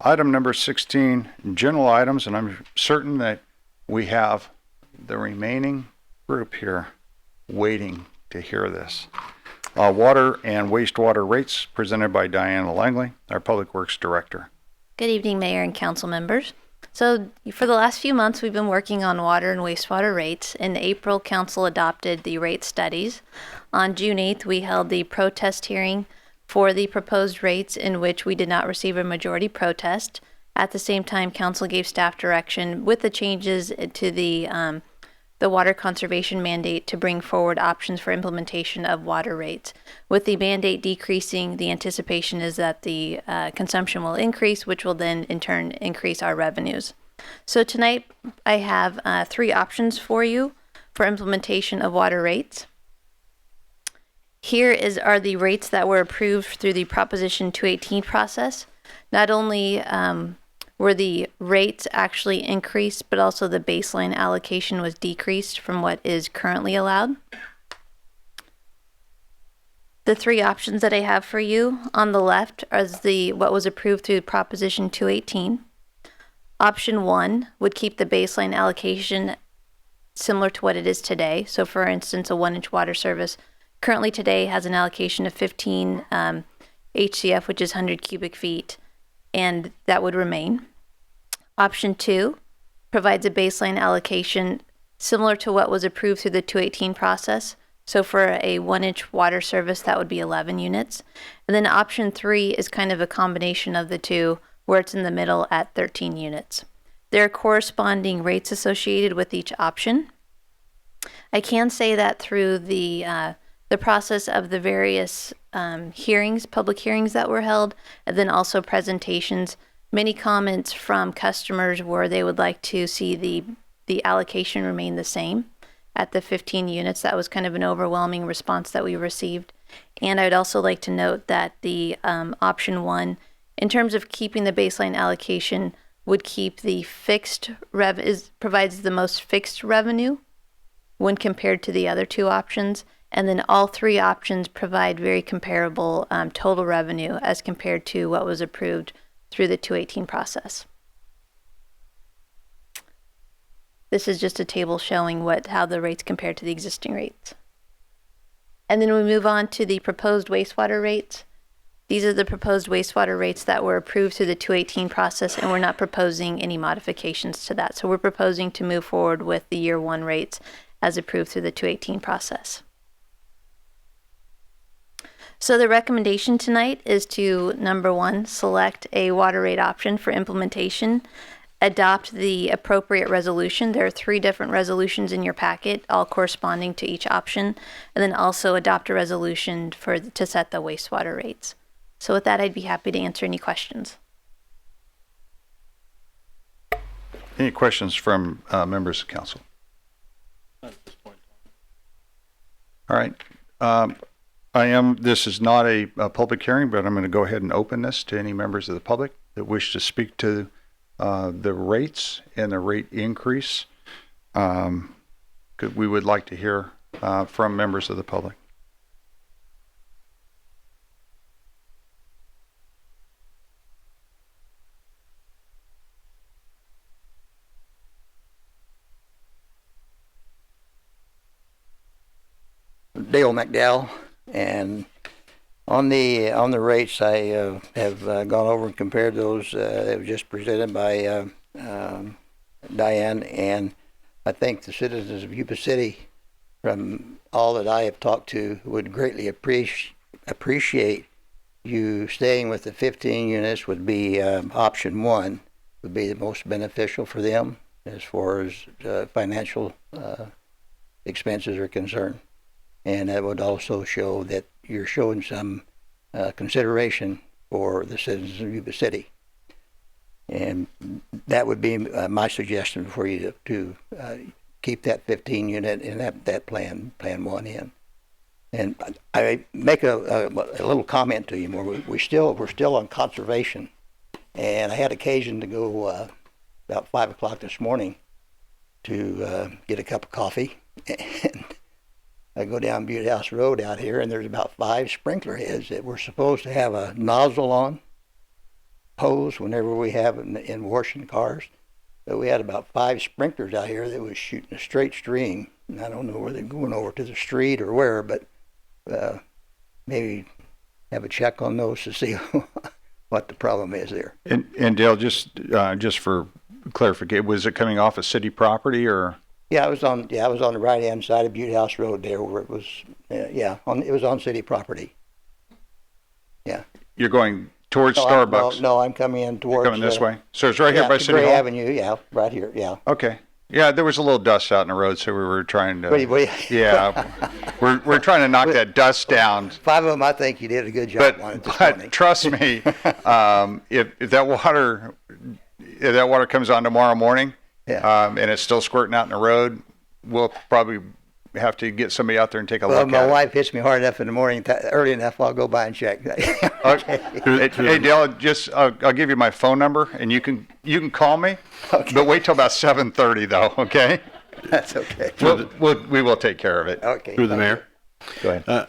Item number 16, general items, and I'm certain that we have the remaining group here waiting to hear this. Water and wastewater rates presented by Diana Langley, our Public Works Director. Good evening, Mayor and Council members. So for the last few months, we've been working on water and wastewater rates. In April, Council adopted the rate studies. On June 8th, we held the protest hearing for the proposed rates, in which we did not receive a majority protest. At the same time, Council gave staff direction with the changes to the water conservation mandate to bring forward options for implementation of water rates. With the mandate decreasing, the anticipation is that the consumption will increase, which will then in turn increase our revenues. So tonight I have 3 options for you for implementation of water rates. Here are the rates that were approved through the Proposition 218 process. Not only were the rates actually increased, but also the baseline allocation was decreased from what is currently allowed. The 3 options that I have for you on the left are what was approved through Proposition 218. Option 1 would keep the baseline allocation similar to what it is today. So for instance, a 1-inch water service currently today has an allocation of 15 HCF, which is 100 cubic feet, and that would remain. Option 2 provides a baseline allocation similar to what was approved through the 218 process. So for a 1-inch water service, that would be 11 units. And then option 3 is kind of a combination of the two, where it's in the middle at 13 units. There are corresponding rates associated with each option. I can say that through the process of the various public hearings that were held, and then also presentations, many comments from customers were they would like to see the allocation remain the same at the 15 units. That was kind of an overwhelming response that we received. And I'd also like to note that the option 1, in terms of keeping the baseline allocation, would keep the provides the most fixed revenue when compared to the other 2 options. And then all 3 options provide very comparable total revenue as compared to what was approved through the 218 process. This is just a table showing how the rates compare to the existing rates. And then we move on to the proposed wastewater rates. These are the proposed wastewater rates that were approved through the 218 process, and we're not proposing any modifications to that. So we're proposing to move forward with the year 1 rates as approved through the 218 process. So the recommendation tonight is to, number 1, select a water rate option for implementation, adopt the appropriate resolution. There are 3 different resolutions in your packet, all corresponding to each option, and then also adopt a resolution to set the wastewater rates. So with that, I'd be happy to answer any questions. Any questions from members of council? Not at this point. All right. This is not a public hearing, but I'm going to go ahead and open this to any members of the public that wish to speak to the rates and the rate increase. We would like to hear from members of the public. Dale McDowell, and on the rates, I have gone over and compared those that were just presented by Diane, and I think the citizens of Yuba City, from all that I have talked to, would greatly appreciate you staying with the 15 units. Would be option 1 would be the most beneficial for them as far as financial expenses are concerned. And that would also show that you're showing some consideration for the citizens of Yuba City. And that would be my suggestion for you to keep that 15 unit in that plan 1 in. And I make a little comment to you more. We're still on conservation, and I had occasion to go about 5 o'clock this morning to get a cup of coffee, and I go down Butte House Road out here, and there's about 5 sprinkler heads that were supposed to have a nozzle on. hose whenever we have in washing cars. But we had about 5 sprinklers out here that was shooting a straight stream. And I don't know where they're going over to the street or where, but maybe have a check on those to see what the problem is there. And Dale, just for clarification, was it coming off of city property or? Yeah, it was on the right hand side of Butte House Road there, where it was. It was on city property. Yeah. You're going towards Starbucks. No, I'm coming in towards. You're coming this way. So it's right here by City Gray Hall. Avenue. Yeah, right here. Yeah. Okay. Yeah, there was a little dust out in the road, so we were trying to. Wait. Yeah, we're trying to knock that dust down. 5 of them, I think you did a good job on it this morning. But trust me, if that water comes on tomorrow morning, and it's still squirting out in the road, we'll probably have to get somebody out there and take a look at it. My wife hits me hard enough in the morning, early enough, I'll go by and check. Okay. Hey Dale, I'll give you my phone number, and you can call me. Okay. But wait till about 7:30 though. Okay. That's okay. We will take care of it. Okay. Through the mayor. Go ahead.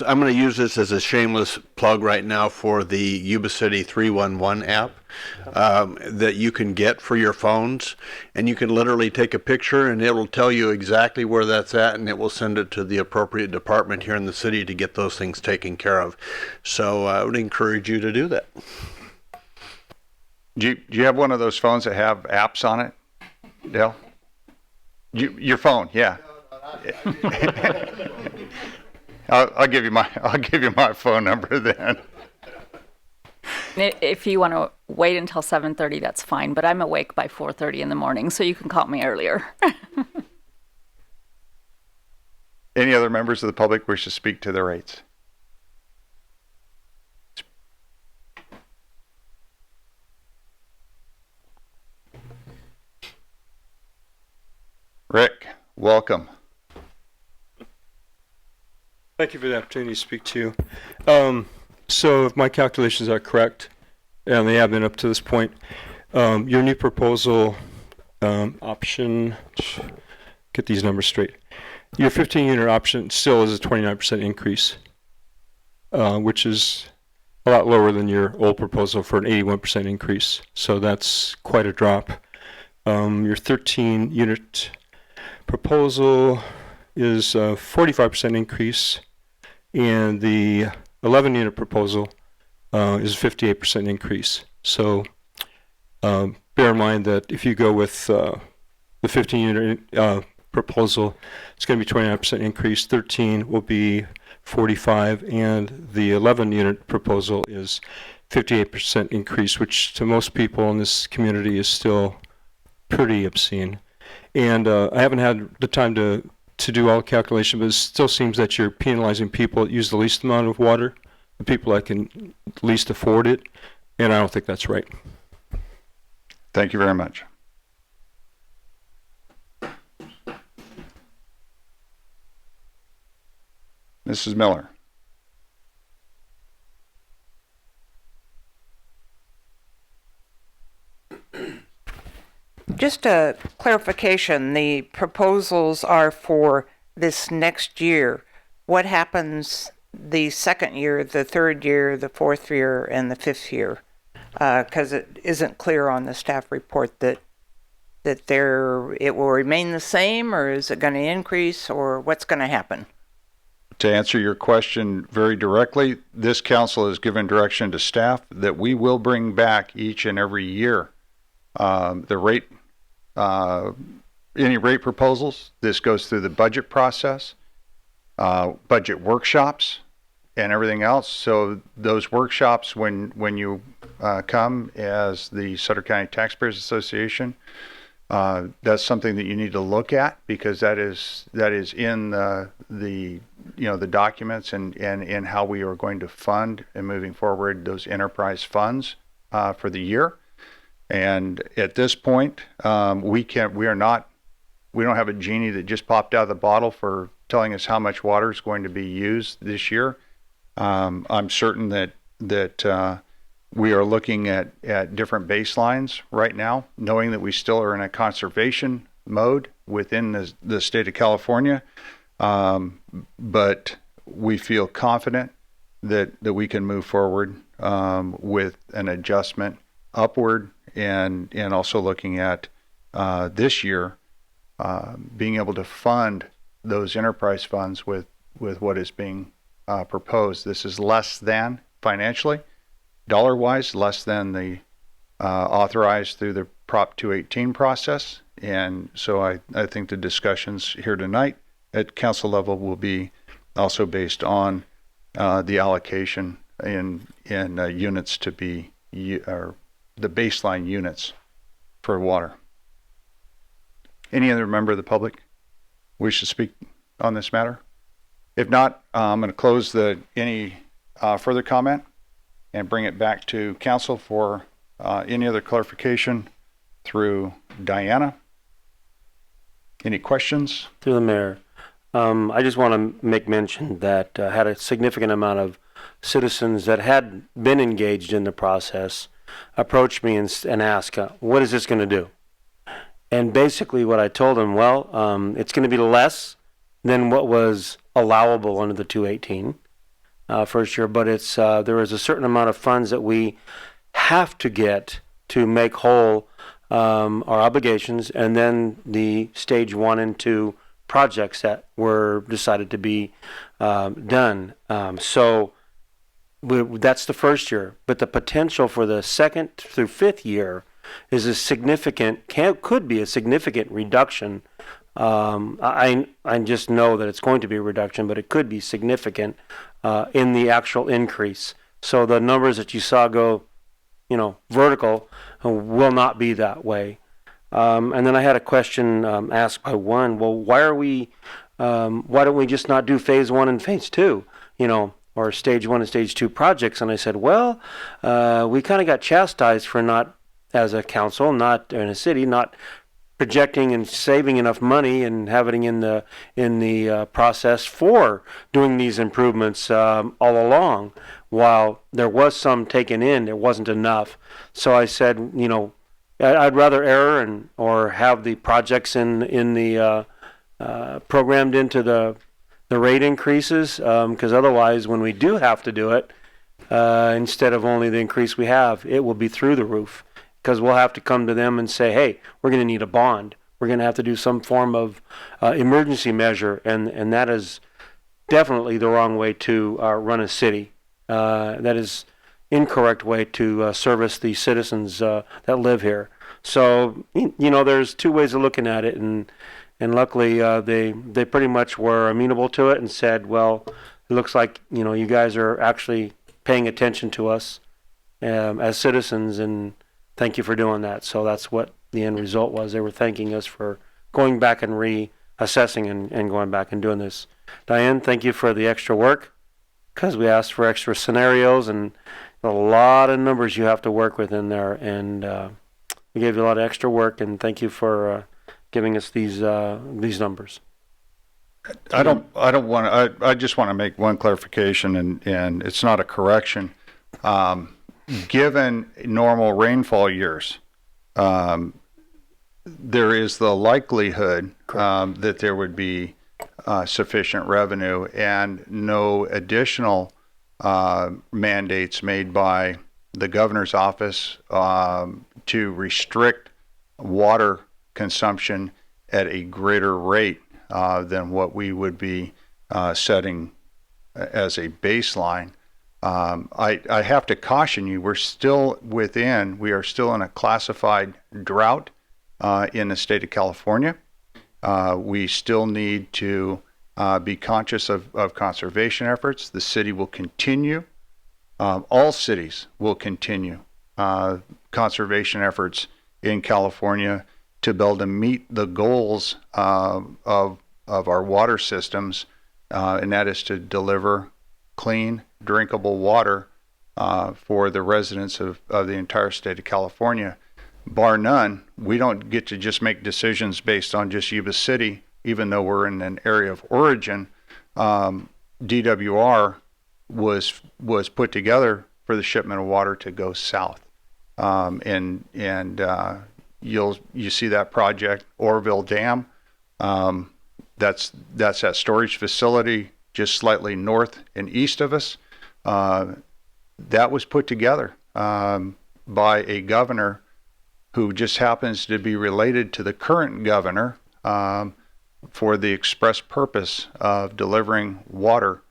I'm going to use this as a shameless plug right now for the Yuba City 311 app that you can get for your phones, and you can literally take a picture and it will tell you exactly where that's at, and it will send it to the appropriate department here in the city to get those things taken care of. So I would encourage you to do that. Do you have one of those phones that have apps on it, Dale? Your phone, yeah. I'll give you my phone number then. If you want to wait until 7:30, that's fine. But I'm awake by 4:30 in the morning, so you can call me earlier. Any other members of the public wish to speak to the rates? Rick, welcome. Thank you for the opportunity to speak to you. So if my calculations are correct, and they have been up to this point, your new proposal option, get these numbers straight. Your 15-unit option still is a 29% increase, which is a lot lower than your old proposal for an 81% increase. So that's quite a drop. Your 13-unit proposal is a 45% increase, and the 11-unit proposal is a 58% increase. So bear in mind that if you go with the 15-unit proposal, it's going to be 29% increase. 13 will be 45, and the 11-unit proposal is 58% increase, which to most people in this community is still pretty obscene. And I haven't had the time to do all the calculation, but it still seems that you're penalizing people that use the least amount of water, the people that can least afford it, and I don't think that's right. Thank you very much. Mrs. Miller. Just a clarification, the proposals are for this next year. What happens the second year, the third year, the fourth year, and the fifth year? Because it isn't clear on the staff report that it will remain the same, or is it going to increase, or what's going to happen? To answer your question very directly, this council has given direction to staff that we will bring back each and every year the rate, any rate proposals. This goes through the budget process, budget workshops, and everything else. So those workshops, when you come as the Sutter County Taxpayers Association, that's something that you need to look at, because that is in the documents and in how we are going to fund and moving forward those enterprise funds for the year. And at this point, we don't have a genie that just popped out of the bottle for telling us how much water is going to be used this year. I'm certain that we are looking at different baselines right now, knowing that we still are in a conservation mode within the state of California. But we feel confident that we can move forward with an adjustment upward, and also looking at this year being able to fund those enterprise funds with what is being proposed. This is less than, financially, dollar-wise, less than the authorized through the Prop 218 process. And so I think the discussions here tonight at council level will be also based on the allocation in units to be, or the baseline units for water. Any other member of the public wish to speak on this matter? If not, I'm going to close any further comment and bring it back to council for any other clarification through Diana. Any questions? Through the mayor, I just want to make mention that had a significant amount of citizens that had been engaged in the process approach me and ask, what is this going to do? And basically what I told them, well, it's going to be less than what was allowable under the 218 first year, but it's there is a certain amount of funds that we have to get to make whole our obligations, and then the stage 1 and 2 projects that were decided to be done. So that's the first year, but the potential for the second through fifth year is a significant, could be a significant reduction. I just know that it's going to be a reduction, but it could be significant in the actual increase. So the numbers that you saw go, vertical will not be that way. And then I had a question asked by one. Well, why don't we just not do phase 1 and phase 2? Or stage 1 and stage 2 projects? And I said, well, we kind of got chastised for not, as a council, not in a city, not projecting and saving enough money and having in the process for doing these improvements all along. While there was some taken in, there wasn't enough. So I said, I'd rather err or have the projects in the programmed into the rate increases, because otherwise, when we do have to do it, instead of only the increase we have, it will be through the roof. Because we'll have to come to them and say, hey, we're going to need a bond. We're going to have to do some form of emergency measure, and that is definitely the wrong way to run a city. That is incorrect way to service the citizens that live here. So, there's two ways of looking at it, and luckily they pretty much were amenable to it and said, well, it looks like, you guys are actually paying attention to us as citizens, and thank you for doing that. So that's what the end result was. They were thanking us for going back and reassessing and going back and doing this. Diane, thank you for the extra work, because we asked for extra scenarios and a lot of numbers you have to work with in there, and we gave you a lot of extra work, and thank you for giving us these numbers. I just want to make one clarification, and it's not a correction. Given normal rainfall years, there is the likelihood that there would be sufficient revenue and no additional mandates made by the governor's office to restrict water consumption at a greater rate than what we would be setting as a baseline. I have to caution you, we are still in a classified drought in the state of California. We still need to be conscious of conservation efforts. The city will continue, all cities will continue conservation efforts in California to be able to meet the goals of our water systems, and that is to deliver clean, drinkable water for the residents of the entire state of California. Bar none, we don't get to just make decisions based on just Yuba City, even though we're in an area of origin. DWR was put together for the shipment of water to go south, and you see that project, Oroville Dam. That's that storage facility just slightly north and east of us. That was put together by a governor who just happens to be related to the current governor for the express purpose of delivering water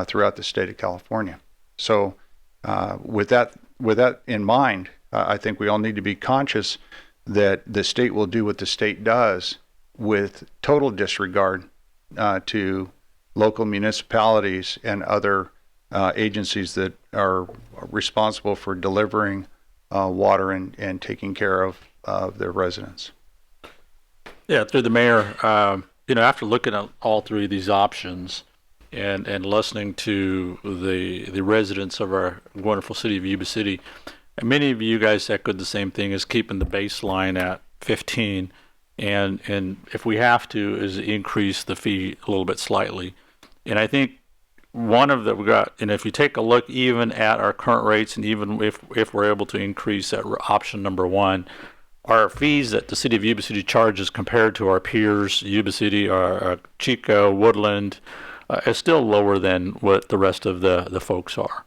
throughout the state of California. So with that in mind, I think we all need to be conscious that the state will do what the state does with total disregard to local municipalities and other agencies that are responsible for delivering water and taking care of their residents. Yeah, through the mayor, after looking at all three of these options and listening to the residents of our wonderful city of Yuba City, and many of you guys echoed the same thing as keeping the baseline at 15, and if we have to, is increase the fee a little bit slightly. And I think one of we got, and if you take a look even at our current rates, and even if we're able to increase at option number 1, our fees that the city of Yuba City charges compared to our peers, Yuba City, our Chico, Woodland, is still lower than what the rest of the folks are.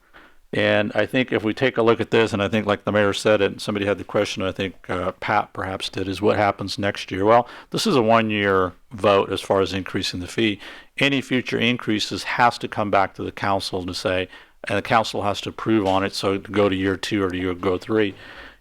And I think if we take a look at this, and I think like the mayor said it, and somebody had the question, I think Pat perhaps did, is what happens next year? Well, this is a 1-year vote as far as increasing the fee. Any future increases has to come back to the council to say, and the council has to approve on it, so to go to year 2 or to go 3.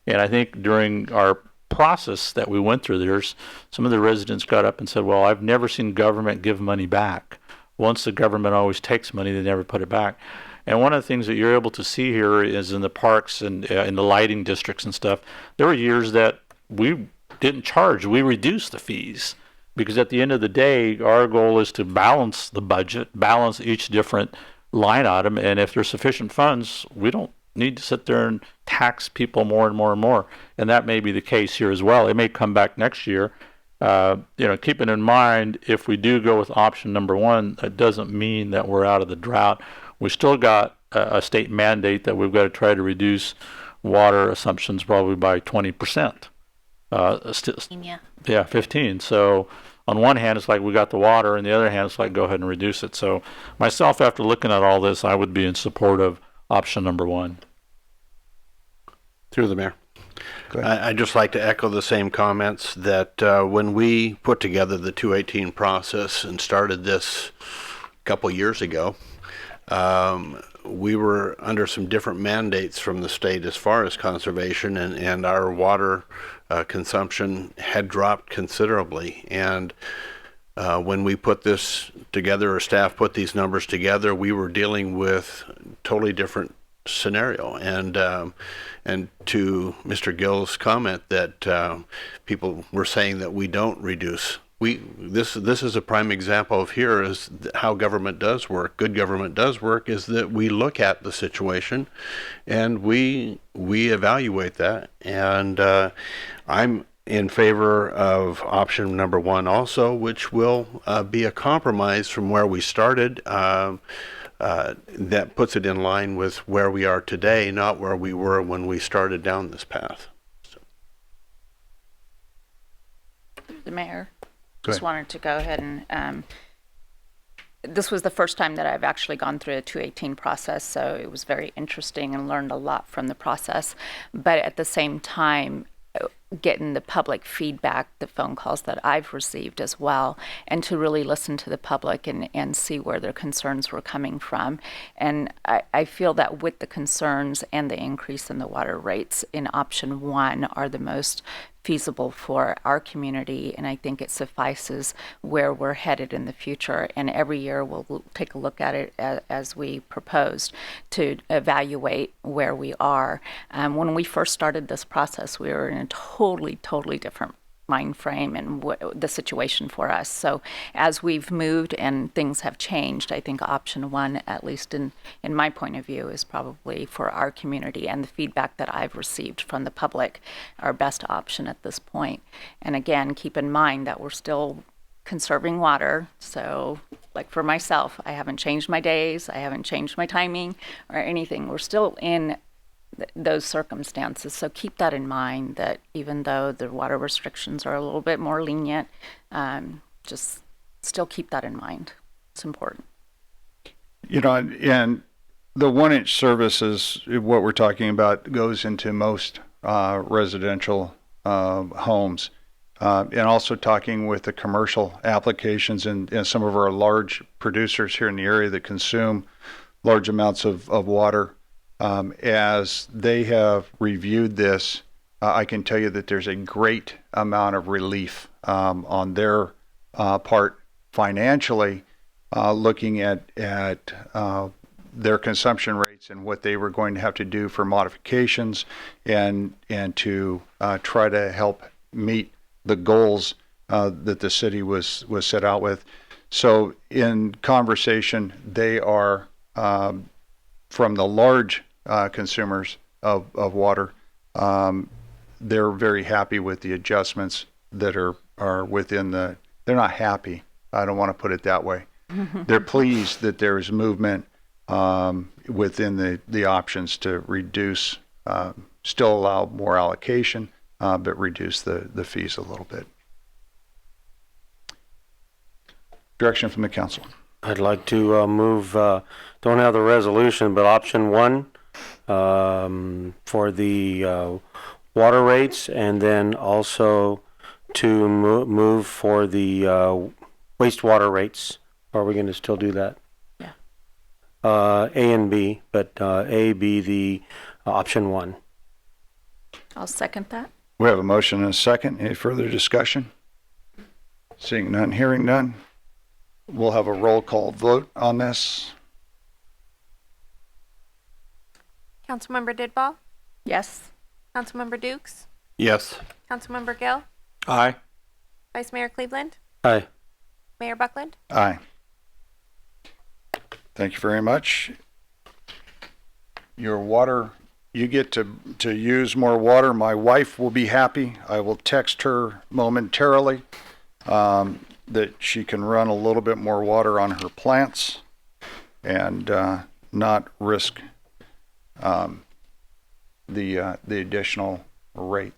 And I think during our process that we went through, there's some of the residents got up and said, well, I've never seen government give money back. Once the government always takes money, they never put it back. And one of the things that you're able to see here is in the parks and in the lighting districts and stuff, there were years that we didn't charge. We reduced the fees because at the end of the day, our goal is to balance the budget, balance each different line item. And if there's sufficient funds, we don't need to sit there and tax people more and more and more. And that may be the case here as well. It may come back next year. Keeping in mind, if we do go with option number 1, that doesn't mean that we're out of the drought. We still got a state mandate that we've got to try to reduce water assumptions probably by 20%. Yeah, 15. So on one hand, it's like we got the water, and the other hand, it's like go ahead and reduce it. So myself, after looking at all this, I would be in support of option number 1. Through the mayor. I'd just like to echo the same comments that when we put together the 218 process and started this a couple years ago, we were under some different mandates from the state as far as conservation, and our water consumption had dropped considerably. And when we put this together, or staff put these numbers together, we were dealing with totally different scenario. And to Mr. Gill's comment that people were saying that we don't reduce. This is a prime example of here is how government does work. Good government does work is that we look at the situation and we evaluate that. And I'm in favor of option number 1 also, which will be a compromise from where we started. That puts it in line with where we are today, not where we were when we started down this path. The mayor. Go Just ahead. wanted to go ahead and this was the first time that I've actually gone through a 218 process, so it was very interesting and learned a lot from the process. But at the same time, getting the public feedback, the phone calls that I've received as well, and to really listen to the public and see where their concerns were coming from. And I feel that with the concerns and the increase in the water rates in option 1 are the most feasible for our community, and I think it suffices where we're headed in the future. And every year we'll take a look at it as we proposed to evaluate where we are. When we first started this process, we were in a totally different mind frame and the situation for us. So as we've moved and things have changed, I think option 1, at least in my point of view, is probably for our community and the feedback that I've received from the public, our best option at this point. And again, keep in mind that we're still conserving water. So like for myself, I haven't changed my days, I haven't changed my timing or anything. We're still in those circumstances. So keep that in mind, that even though the water restrictions are a little bit more lenient, just still keep that in mind. It's important. And the 1-inch service is what we're talking about, goes into most residential homes. And also talking with the commercial applications and some of our large producers here in the area that consume large amounts of water. As they have reviewed this, I can tell you that there's a great amount of relief on their part financially, looking at their consumption rates and what they were going to have to do for modifications and to try to help meet the goals that the city was set out with. So in conversation, they are from the large consumers of water. They're very happy with the adjustments that are within the. They're not happy. I don't want to put it that way. They're pleased that there is movement within the options to reduce, still allow more allocation, but reduce the fees a little bit. Direction from the council. I'd like to move, don't have the resolution, but option 1 for the water rates, and then also to move for the wastewater rates. Are we going to still do that? Yeah. A and B, but A be the option 1. I'll second that. We have a motion and a second. Any further discussion? Seeing none, hearing none. We'll have a roll call vote on this. Councilmember Didball, Yes. Councilmember Dukes, Yes. Councilmember Gill, Aye. Vice Mayor Cleveland, Aye. Mayor Buckland. Aye. Thank you very much. Your water, you get to use more water. My wife will be happy. I will text her momentarily that she can run a little bit more water on her plants and not risk the additional rates.